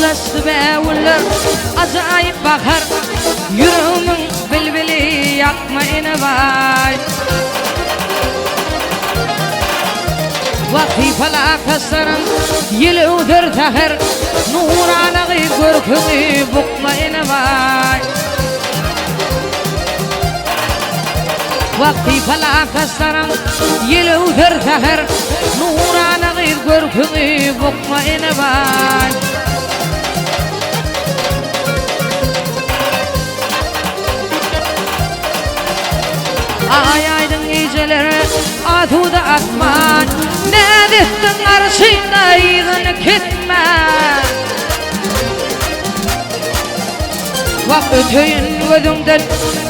Ulaştı bevullar acayip bakar, yüreğimin bilbili yakmayını vay. Vakti falakasların yılıdır tahir, nuranağı görkümü bukmayını vay. Vakti falakasların yılıdır tahir, nuranağı görkümü bukmayını vay. Ay aydın geceleri atuda atman, ne dettin arşında yığını kitme. Vak ötüyün gözümden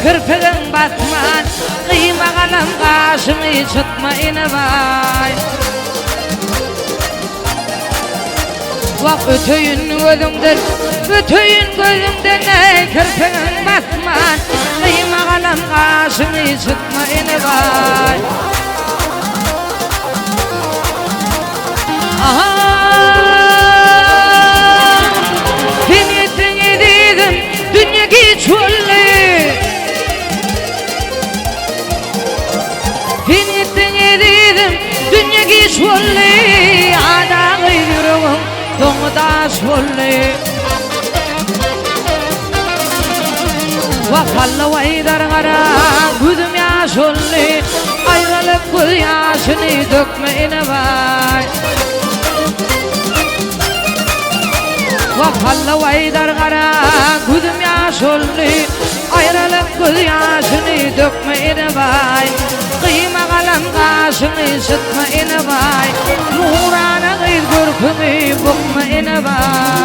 kırpığın batman, kıyma kalan kaşımı çıkmayını vay. Vak ötüyün gözümden kırpığın batman, kıyma kalan kaşımı çıkmayını vay. Finitini dedim dünya geçerli, finitini dedim dünya geçerli. Adağı yüreğim domudaş oldu. Vakalla vaydar gara gözüm yaş oldu, ayrılık göz yaşını dökmeyine vay. Vakalla vaydar gara gözüm yaş oldu, ayrılık göz yaşını dökmeyine vay. Kıyma kalan kaşını sıkmayine vay, nurana gıyır görkümü bukmayine vay.